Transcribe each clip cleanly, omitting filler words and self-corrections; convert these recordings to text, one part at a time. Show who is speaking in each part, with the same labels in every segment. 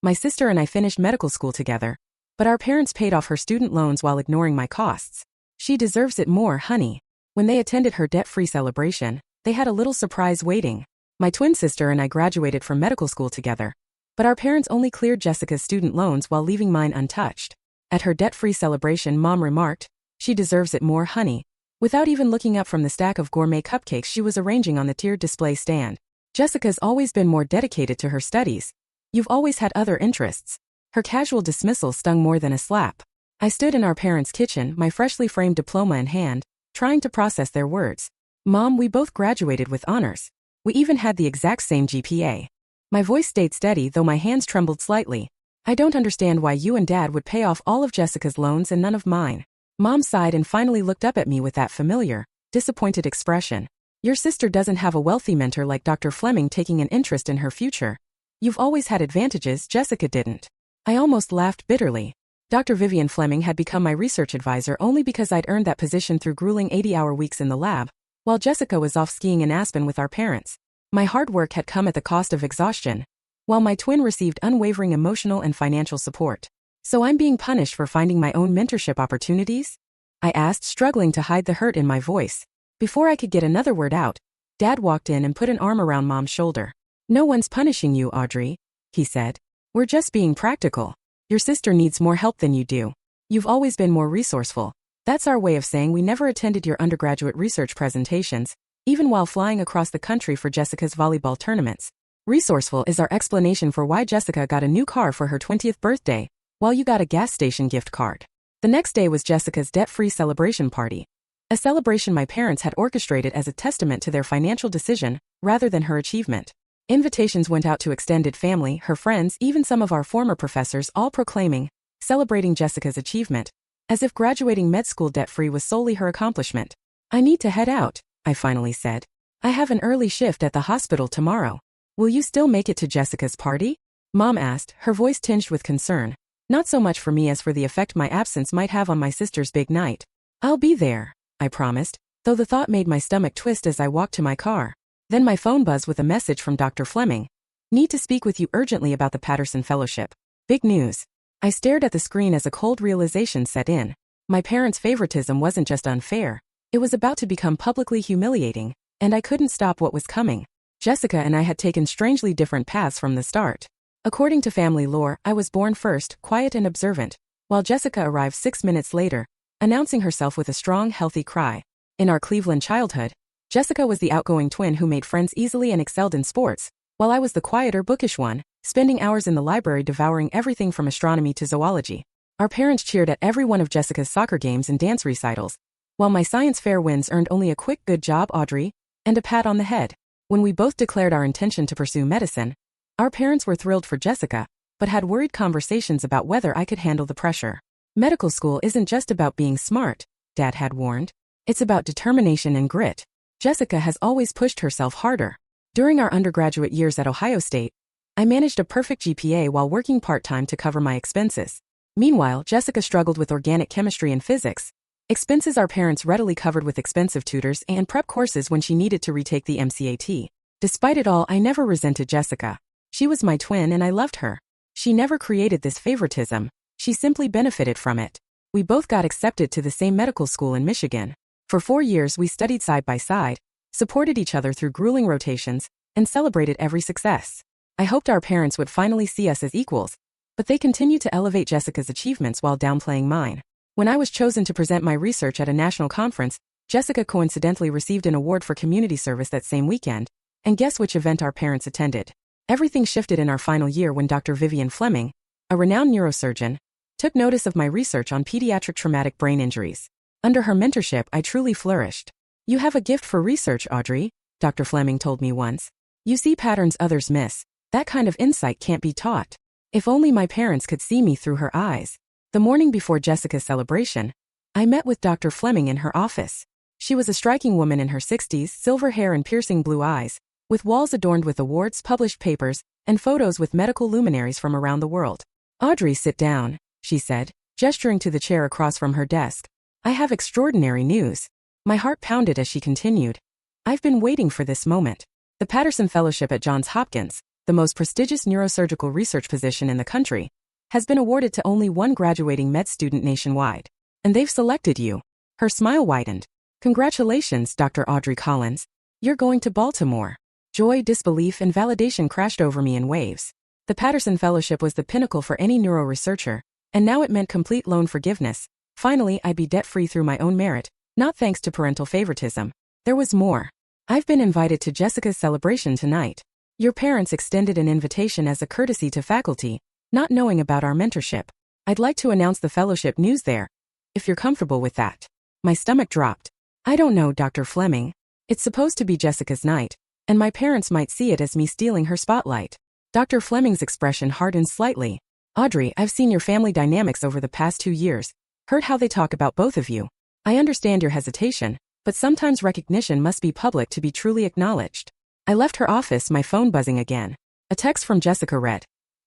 Speaker 1: My sister and I finished medical school together, but our parents paid off her student loans while ignoring my costs. She deserves it more, honey. When they attended her debt-free celebration, they had a little surprise waiting. My twin sister and I graduated from medical school together, but our parents only cleared Jessica's student loans while leaving mine untouched. At her debt-free celebration, Mom remarked, "She deserves it more, honey," without even looking up from the stack of gourmet cupcakes she was arranging on the tiered display stand. Jessica's always been more dedicated to her studies. You've always had other interests. Her casual dismissal stung more than a slap. I stood in our parents' kitchen, my freshly framed diploma in hand, trying to process their words. Mom, we both graduated with honors. We even had the exact same GPA. My voice stayed steady though my hands trembled slightly. I don't understand why you and Dad would pay off all of Jessica's loans and none of mine. Mom sighed and finally looked up at me with that familiar, disappointed expression. Your sister doesn't have a wealthy mentor like Dr. Fleming taking an interest in her future. You've always had advantages Jessica didn't. I almost laughed bitterly. Dr. Vivian Fleming had become my research advisor only because I'd earned that position through grueling 80-hour weeks in the lab, while Jessica was off skiing in Aspen with our parents. My hard work had come at the cost of exhaustion, while my twin received unwavering emotional and financial support. So I'm being punished for finding my own mentorship opportunities? I asked, struggling to hide the hurt in my voice. Before I could get another word out, Dad walked in and put an arm around Mom's shoulder. "No one's punishing you, Audrey," he said. "We're just being practical. Your sister needs more help than you do. You've always been more resourceful. That's our way of saying we never attended your undergraduate research presentations, even while flying across the country for Jessica's volleyball tournaments. Resourceful is our explanation for why Jessica got a new car for her 20th birthday, while you got a gas station gift card." The next day was Jessica's debt-free celebration party. A celebration my parents had orchestrated as a testament to their financial decision, rather than her achievement. Invitations went out to extended family, her friends, even some of our former professors, all proclaiming, celebrating Jessica's achievement, as if graduating med school debt-free was solely her accomplishment. "I need to head out," I finally said. "I have an early shift at the hospital tomorrow. Will you still make it to Jessica's party?" Mom asked, her voice tinged with concern. Not so much for me as for the effect my absence might have on my sister's big night. "I'll be there," I promised, though the thought made my stomach twist as I walked to my car. Then my phone buzzed with a message from Dr. Fleming. "Need to speak with you urgently about the Patterson Fellowship." Big news. I stared at the screen as a cold realization set in. My parents' favoritism wasn't just unfair, it was about to become publicly humiliating, and I couldn't stop what was coming. Jessica and I had taken strangely different paths from the start. According to family lore, I was born first, quiet and observant, while Jessica arrived 6 minutes later, announcing herself with a strong, healthy cry. In our Cleveland childhood, Jessica was the outgoing twin who made friends easily and excelled in sports, while I was the quieter, bookish one, spending hours in the library devouring everything from astronomy to zoology. Our parents cheered at every one of Jessica's soccer games and dance recitals, while my science fair wins earned only a quick "good job, Audrey," and a pat on the head. When we both declared our intention to pursue medicine, our parents were thrilled for Jessica, but had worried conversations about whether I could handle the pressure. "Medical school isn't just about being smart," Dad had warned. "It's about determination and grit." Jessica has always pushed herself harder. During our undergraduate years at Ohio State, I managed a perfect GPA while working part-time to cover my expenses. Meanwhile, Jessica struggled with organic chemistry and physics, expenses our parents readily covered with expensive tutors and prep courses when she needed to retake the MCAT. Despite it all, I never resented Jessica. She was my twin and I loved her. She never created this favoritism, she simply benefited from it. We both got accepted to the same medical school in Michigan. For 4 years we studied side by side, supported each other through grueling rotations, and celebrated every success. I hoped our parents would finally see us as equals, but they continued to elevate Jessica's achievements while downplaying mine. When I was chosen to present my research at a national conference, Jessica coincidentally received an award for community service that same weekend, and guess which event our parents attended? Everything shifted in our final year when Dr. Vivian Fleming, a renowned neurosurgeon, took notice of my research on pediatric traumatic brain injuries. Under her mentorship, I truly flourished. "You have a gift for research, Audrey," Dr. Fleming told me once. "You see patterns others miss. That kind of insight can't be taught." If only my parents could see me through her eyes. The morning before Jessica's celebration, I met with Dr. Fleming in her office. She was a striking woman in her 60s, silver hair and piercing blue eyes, with walls adorned with awards, published papers, and photos with medical luminaries from around the world. "Audrey, sit down," she said, gesturing to the chair across from her desk. "I have extraordinary news." My heart pounded as she continued. "I've been waiting for this moment. The Patterson Fellowship at Johns Hopkins, the most prestigious neurosurgical research position in the country, has been awarded to only one graduating med student nationwide. And they've selected you. Her smile widened. Congratulations, Dr. Audrey Collins. You're going to Baltimore. Joy, disbelief, and validation crashed over me in waves. The Patterson Fellowship was the pinnacle for any neuro researcher, and now it meant complete loan forgiveness. Finally, I'd be debt-free through my own merit, not thanks to parental favoritism. There was more. I've been invited to Jessica's celebration tonight. Your parents extended an invitation as a courtesy to faculty, not knowing about our mentorship. I'd like to announce the fellowship news there, if you're comfortable with that. My stomach dropped. I don't know, Dr. Fleming. It's supposed to be Jessica's night, and my parents might see it as me stealing her spotlight. Dr. Fleming's expression hardened slightly. Audrey, I've seen your family dynamics over the past 2 years, heard how they talk about both of you. I understand your hesitation, but sometimes recognition must be public to be truly acknowledged. I left her office, my phone buzzing again. A text from Jessica read,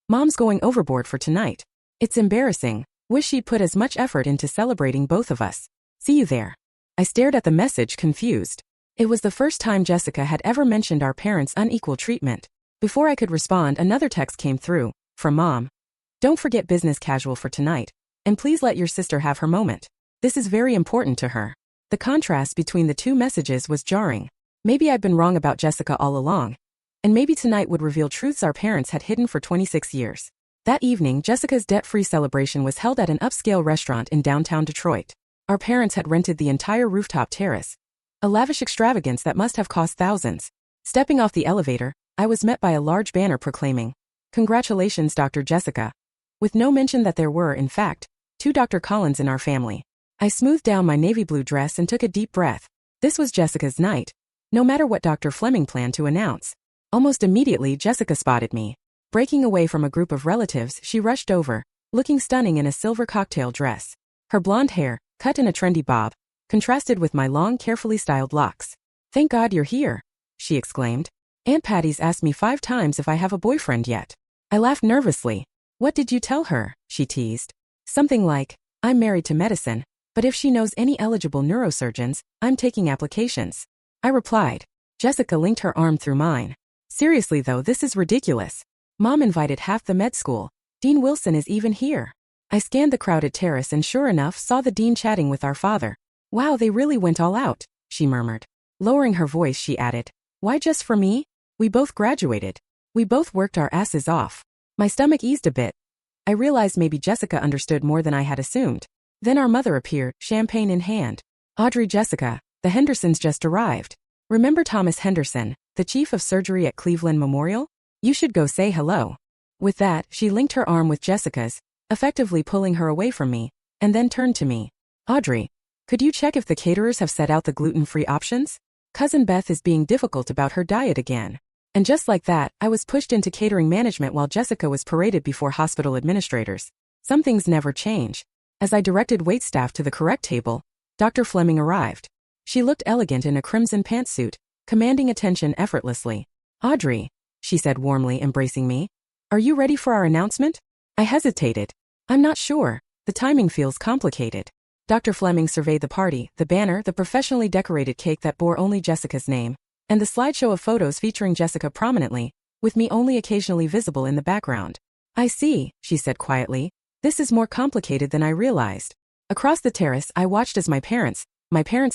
Speaker 1: Mom's going overboard for tonight. It's embarrassing. Wish she'd put as much effort into celebrating both of us. See you there. I stared at the message, confused. It was the first time Jessica had ever mentioned our parents' unequal treatment. Before I could respond, another text came through, from Mom. Don't forget business casual for tonight, and please let your sister have her moment. This is very important to her. The contrast between the two messages was jarring. Maybe I'd been wrong about Jessica all along. And maybe tonight would reveal truths our parents had hidden for 26 years. That evening, Jessica's debt-free celebration was held at an upscale restaurant in downtown Detroit. Our parents had rented the entire rooftop terrace, a lavish extravagance that must have cost thousands. Stepping off the elevator, I was met by a large banner proclaiming, Congratulations, Dr. Jessica, with no mention that there were, in fact, 2 Dr. Collins in our family. I smoothed down my navy blue dress and took a deep breath. This was Jessica's night, no matter what Dr. Fleming planned to announce. Almost immediately, Jessica spotted me. Breaking away from a group of relatives, she rushed over, looking stunning in a silver cocktail dress. Her blonde hair, cut in a trendy bob, contrasted with my long, carefully styled locks. Thank God you're here, she exclaimed. Aunt Patty's asked me 5 times if I have a boyfriend yet. I laughed nervously. What did you tell her? She teased. Something like, I'm married to medicine, but if she knows any eligible neurosurgeons, I'm taking applications. I replied. Jessica linked her arm through mine. Seriously though, this is ridiculous. Mom invited half the med school. Dean Wilson is even here. I scanned the crowded terrace and sure enough saw the dean chatting with our father. Wow, they really went all out, she murmured. Lowering her voice, she added, Why just for me? We both graduated. We both worked our asses off. My stomach eased a bit. I realized maybe Jessica understood more than I had assumed. Then our mother appeared, champagne in hand. Audrey, Jessica, the Hendersons just arrived. Remember Thomas Henderson, the chief of surgery at Cleveland Memorial? You should go say hello. With that, she linked her arm with Jessica's, effectively pulling her away from me, and then turned to me. Audrey, could you check if the caterers have set out the gluten-free options? Cousin Beth is being difficult about her diet again. And just like that, I was pushed into catering management while Jessica was paraded before hospital administrators. Some things never change. As I directed waitstaff to the correct table, Dr. Fleming arrived. She looked elegant in a crimson pantsuit, commanding attention effortlessly. Audrey, she said warmly, embracing me. Are you ready for our announcement? I hesitated. I'm not sure. The timing feels complicated. Dr. Fleming surveyed the party, the banner, the professionally decorated cake that bore only Jessica's name, and the slideshow of photos featuring Jessica prominently, with me only occasionally visible in the background. I see, she said quietly. This is more complicated than I realized. Across the terrace, I watched as my parents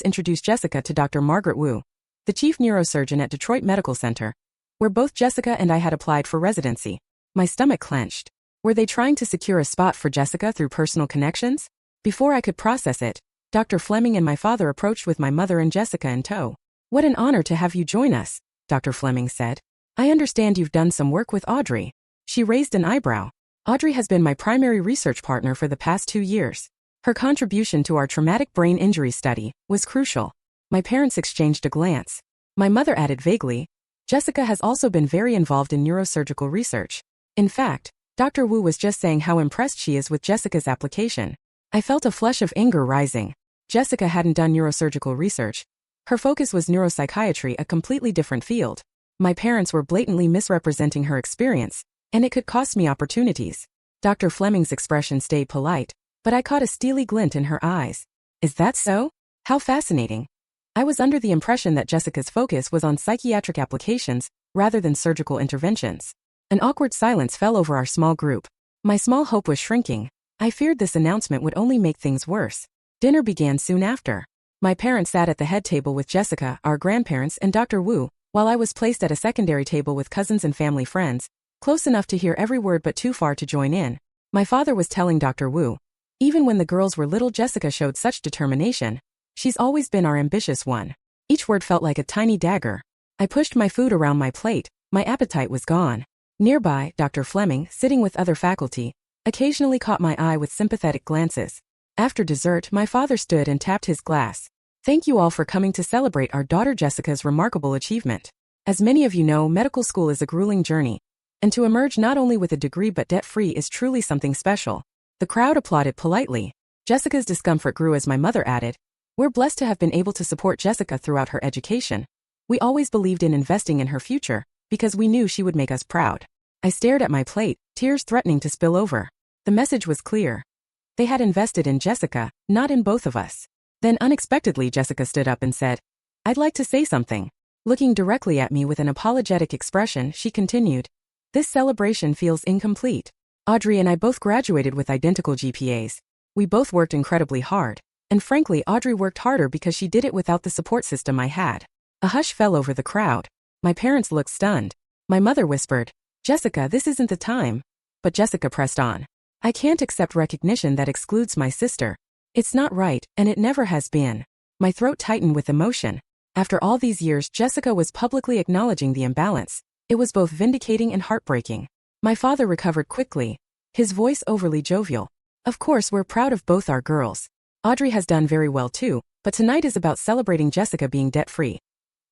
Speaker 1: introduced Jessica to Dr. Margaret Wu, the chief neurosurgeon at Detroit Medical Center, where both Jessica and I had applied for residency. My stomach clenched. Were they trying to secure a spot for Jessica through personal connections? Before I could process it, Dr. Fleming and my father approached with my mother and Jessica in tow. What an honor to have you join us, Dr. Fleming said. I understand you've done some work with Audrey. She raised an eyebrow. Audrey has been my primary research partner for the past 2 years. Her contribution to our traumatic brain injury study was crucial. My parents exchanged a glance. My mother added vaguely, Jessica has also been very involved in neurosurgical research. In fact, Dr. Wu was just saying how impressed she is with Jessica's application. I felt a flush of anger rising. Jessica hadn't done neurosurgical research. Her focus was neuropsychiatry, a completely different field. My parents were blatantly misrepresenting her experience, and it could cost me opportunities. Dr. Fleming's expression stayed polite, but I caught a steely glint in her eyes. Is that so? How fascinating. I was under the impression that Jessica's focus was on psychiatric applications rather than surgical interventions. An awkward silence fell over our small group. My small hope was shrinking. I feared this announcement would only make things worse. Dinner began soon after. My parents sat at the head table with Jessica, our grandparents, and Dr. Wu, while I was placed at a secondary table with cousins and family friends, close enough to hear every word but too far to join in. My father was telling Dr. Wu, "Even when the girls were little, Jessica showed such determination. She's always been our ambitious one." Each word felt like a tiny dagger. I pushed my food around my plate. My appetite was gone. Nearby, Dr. Fleming, sitting with other faculty, occasionally caught my eye with sympathetic glances. After dessert, my father stood and tapped his glass. "Thank you all for coming to celebrate our daughter Jessica's remarkable achievement. As many of you know, medical school is a grueling journey, and to emerge not only with a degree but debt-free is truly something special." The crowd applauded politely. Jessica's discomfort grew as my mother added, "We're blessed to have been able to support Jessica throughout her education. We always believed in investing in her future, because we knew she would make us proud." I stared at my plate, tears threatening to spill over. The message was clear. They had invested in Jessica, not in both of us. Then unexpectedly Jessica stood up and said, "I'd like to say something." Looking directly at me with an apologetic expression, she continued, "This celebration feels incomplete. Audrey and I both graduated with identical GPAs. We both worked incredibly hard. And frankly, Audrey worked harder because she did it without the support system I had." A hush fell over the crowd. My parents looked stunned. My mother whispered, "Jessica, this isn't the time." But Jessica pressed on. "I can't accept recognition that excludes my sister. It's not right, and it never has been." My throat tightened with emotion. After all these years, Jessica was publicly acknowledging the imbalance. It was both vindicating and heartbreaking. My father recovered quickly, his voice overly jovial. "Of course, we're proud of both our girls. Audrey has done very well too, but tonight is about celebrating Jessica being debt-free.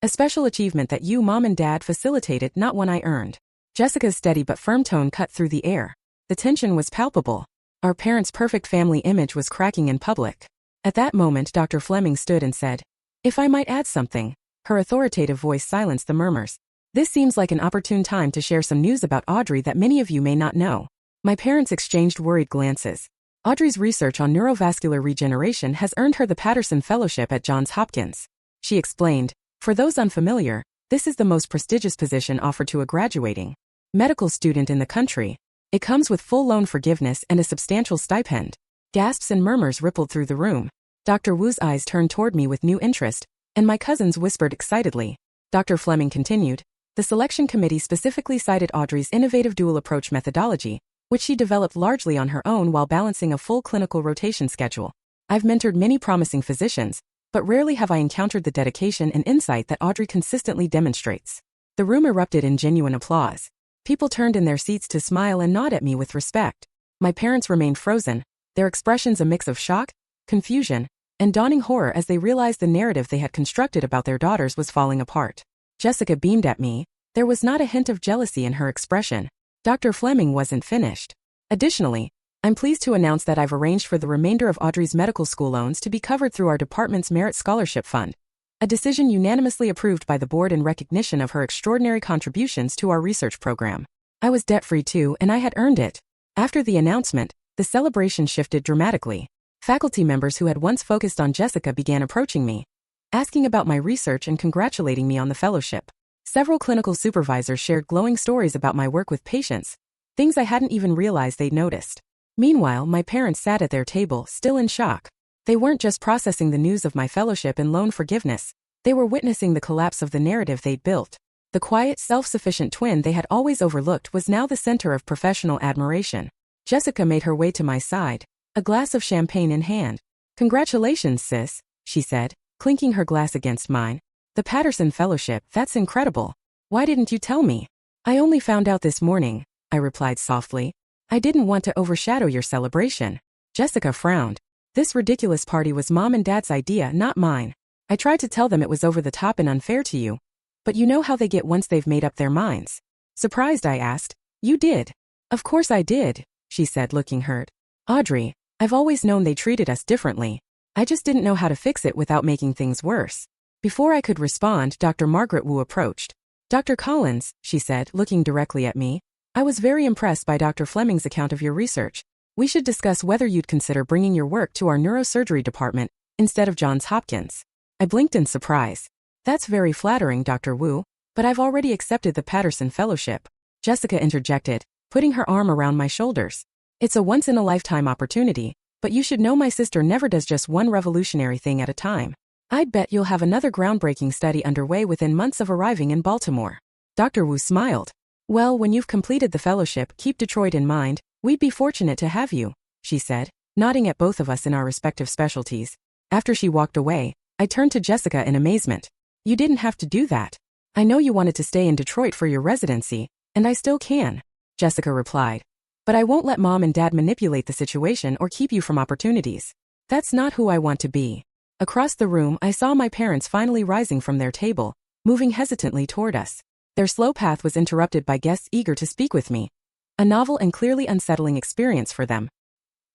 Speaker 1: A special achievement that you, Mom and Dad, facilitated, not one I earned." Jessica's steady but firm tone cut through the air. The tension was palpable. Our parents' perfect family image was cracking in public. At that moment, Dr. Fleming stood and said, "If I might add something." Her authoritative voice silenced the murmurs. "This seems like an opportune time to share some news about Audrey that many of you may not know." My parents exchanged worried glances. Audrey's research on neurovascular regeneration has earned her the Patterson Fellowship at Johns Hopkins. She explained, "For those unfamiliar, this is the most prestigious position offered to a graduating medical student in the country. It comes with full loan forgiveness and a substantial stipend." Gasps and murmurs rippled through the room. Dr. Wu's eyes turned toward me with new interest, and my cousins whispered excitedly. Dr. Fleming continued, "The selection committee specifically cited Audrey's innovative dual approach methodology, which she developed largely on her own while balancing a full clinical rotation schedule. I've mentored many promising physicians, but rarely have I encountered the dedication and insight that Audrey consistently demonstrates." The room erupted in genuine applause. People turned in their seats to smile and nod at me with respect. My parents remained frozen, their expressions a mix of shock, confusion, and dawning horror as they realized the narrative they had constructed about their daughters was falling apart. Jessica beamed at me. There was not a hint of jealousy in her expression. Dr. Fleming wasn't finished. "Additionally, I'm pleased to announce that I've arranged for the remainder of Audrey's medical school loans to be covered through our department's Merit Scholarship Fund, a decision unanimously approved by the board in recognition of her extraordinary contributions to our research program." I was debt-free too, and I had earned it. After the announcement, the celebration shifted dramatically. Faculty members who had once focused on Jessica began approaching me, asking about my research and congratulating me on the fellowship. Several clinical supervisors shared glowing stories about my work with patients, things I hadn't even realized they'd noticed. Meanwhile, my parents sat at their table, still in shock. They weren't just processing the news of my fellowship and loan forgiveness. They were witnessing the collapse of the narrative they'd built. The quiet, self-sufficient twin they had always overlooked was now the center of professional admiration. Jessica made her way to my side, a glass of champagne in hand. "Congratulations, sis," she said, clinking her glass against mine. "The Patterson Fellowship, that's incredible. Why didn't you tell me?" "I only found out this morning," I replied softly. "I didn't want to overshadow your celebration." Jessica frowned. "This ridiculous party was Mom and Dad's idea, not mine. I tried to tell them it was over the top and unfair to you. But you know how they get once they've made up their minds." Surprised, I asked, "You did?" "Of course I did," she said, looking hurt. "Audrey, I've always known they treated us differently. I just didn't know how to fix it without making things worse." Before I could respond, Dr. Margaret Wu approached. "Dr. Collins," she said, looking directly at me, "I was very impressed by Dr. Fleming's account of your research. We should discuss whether you'd consider bringing your work to our neurosurgery department instead of Johns Hopkins." I blinked in surprise. "That's very flattering, Dr. Wu, but I've already accepted the Patterson Fellowship." Jessica interjected, putting her arm around my shoulders. It's a once-in-a-lifetime opportunity, but you should know my sister never does just one revolutionary thing at a time. I'd bet you'll have another groundbreaking study underway within months of arriving in Baltimore. Dr. Wu smiled. Well, when you've completed the fellowship, keep Detroit in mind. We'd be fortunate to have you, she said, nodding at both of us in our respective specialties. After she walked away, I turned to Jessica in amazement. You didn't have to do that. I know you wanted to stay in Detroit for your residency, and I still can, Jessica replied. But I won't let Mom and Dad manipulate the situation or keep you from opportunities. That's not who I want to be. Across the room, I saw my parents finally rising from their table, moving hesitantly toward us. Their slow path was interrupted by guests eager to speak with me. A novel and clearly unsettling experience for them.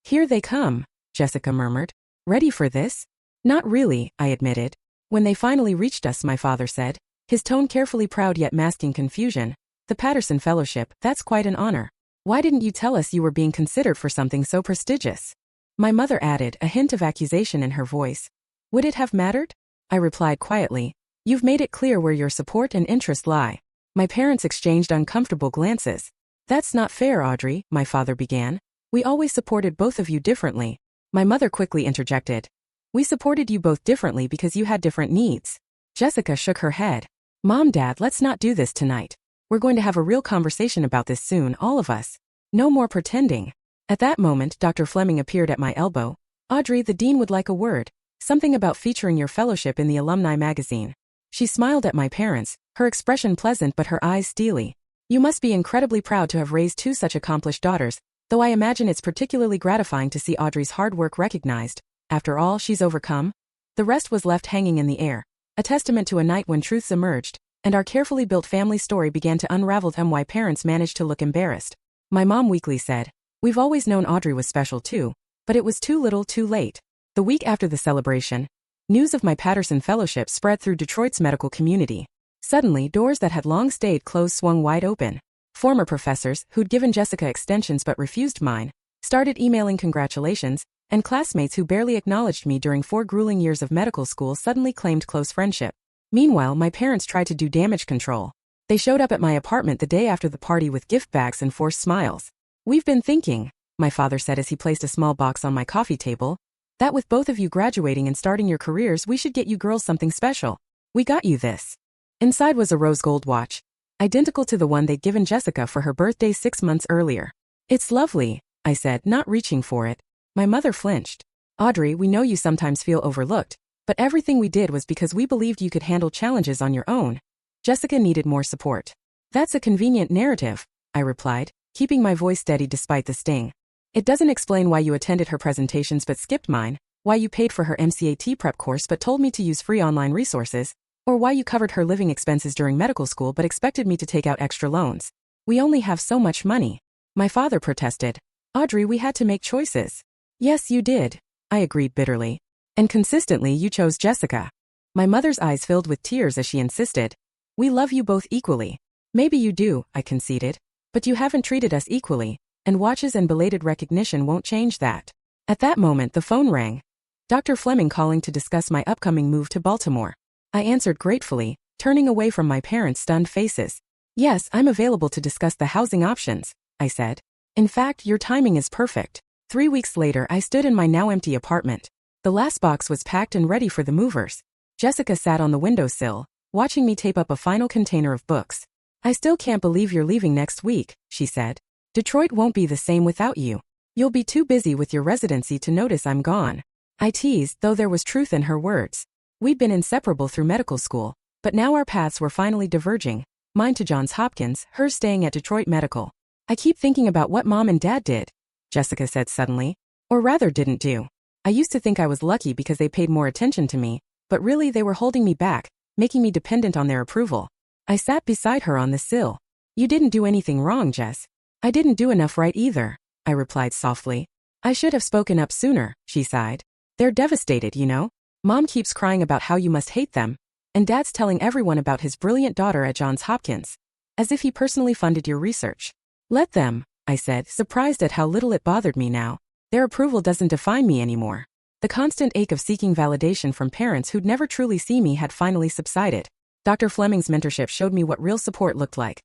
Speaker 1: Here they come, Jessica murmured. Ready for this? Not really, I admitted. When they finally reached us, my father said, his tone carefully proud yet masking confusion. The Patterson Fellowship, that's quite an honor. Why didn't you tell us you were being considered for something so prestigious? My mother added, a hint of accusation in her voice. Would it have mattered? I replied quietly. You've made it clear where your support and interest lie. My parents exchanged uncomfortable glances. That's not fair, Audrey, my father began. We always supported both of you differently. My mother quickly interjected. We supported you both differently because you had different needs. Jessica shook her head. Mom, Dad, let's not do this tonight. We're going to have a real conversation about this soon, all of us. No more pretending. At that moment, Dr. Fleming appeared at my elbow. Audrey, the dean would like a word. Something about featuring your fellowship in the alumni magazine. She smiled at my parents, her expression pleasant but her eyes steely. You must be incredibly proud to have raised two such accomplished daughters, though I imagine it's particularly gratifying to see Audrey's hard work recognized. After all she's overcome. The rest was left hanging in the air, a testament to a night when truths emerged, and our carefully built family story began to unravel. My parents managed to look embarrassed. My mom weakly said, We've always known Audrey was special too, but it was too little too late. The week after the celebration, news of my Patterson Fellowship spread through Detroit's medical community. Suddenly, doors that had long stayed closed swung wide open. Former professors, who'd given Jessica extensions but refused mine, started emailing congratulations, and classmates who barely acknowledged me during 4 grueling years of medical school suddenly claimed close friendship. Meanwhile, my parents tried to do damage control. They showed up at my apartment the day after the party with gift bags and forced smiles. We've been thinking, my father said as he placed a small box on my coffee table, that with both of you graduating and starting your careers, we should get you girls something special. We got you this. Inside was a rose gold watch, identical to the one they'd given Jessica for her birthday 6 months earlier. It's lovely, I said, not reaching for it. My mother flinched. Audrey, we know you sometimes feel overlooked, but everything we did was because we believed you could handle challenges on your own. Jessica needed more support. That's a convenient narrative, I replied, keeping my voice steady despite the sting. It doesn't explain why you attended her presentations but skipped mine, why you paid for her MCAT prep course but told me to use free online resources, or why you covered her living expenses during medical school but expected me to take out extra loans. We only have so much money. My father protested. Audrey, we had to make choices. Yes, you did, I agreed bitterly. And consistently you chose Jessica. My mother's eyes filled with tears as she insisted. We love you both equally. Maybe you do, I conceded. But you haven't treated us equally, and watches and belated recognition won't change that. At that moment the phone rang. Dr. Fleming calling to discuss my upcoming move to Baltimore. I answered gratefully, turning away from my parents' stunned faces. Yes, I'm available to discuss the housing options, I said. In fact, your timing is perfect. 3 weeks later I stood in my now empty apartment. The last box was packed and ready for the movers. Jessica sat on the windowsill, watching me tape up a final container of books. I still can't believe you're leaving next week, she said. Detroit won't be the same without you. You'll be too busy with your residency to notice I'm gone. I teased, though there was truth in her words. We'd been inseparable through medical school, but now our paths were finally diverging. Mine to Johns Hopkins, hers staying at Detroit Medical. I keep thinking about what Mom and Dad did, Jessica said suddenly. Or rather didn't do. I used to think I was lucky because they paid more attention to me, but really they were holding me back, making me dependent on their approval. I sat beside her on the sill. You didn't do anything wrong, Jess. I didn't do enough right either, I replied softly. I should have spoken up sooner, she sighed. They're devastated, you know. Mom keeps crying about how you must hate them, and Dad's telling everyone about his brilliant daughter at Johns Hopkins. As if he personally funded your research. Let them, I said, surprised at how little it bothered me now. Their approval doesn't define me anymore. The constant ache of seeking validation from parents who'd never truly seen me had finally subsided. Dr. Fleming's mentorship showed me what real support looked like.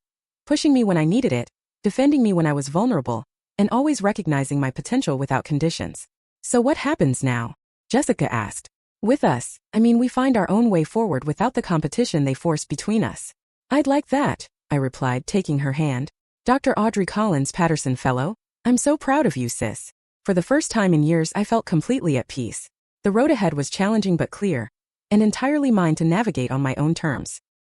Speaker 1: pushing me when I needed it, defending me when I was vulnerable, and always recognizing my potential without conditions. So what happens now? Jessica asked. With us, we find our own way forward without the competition they force between us. I'd like that, I replied, taking her hand. Dr. Audrey Collins Patterson Fellow, I'm so proud of you, sis. For the first time in years, I felt completely at peace. The road ahead was challenging but clear, and entirely mine to navigate on my own terms.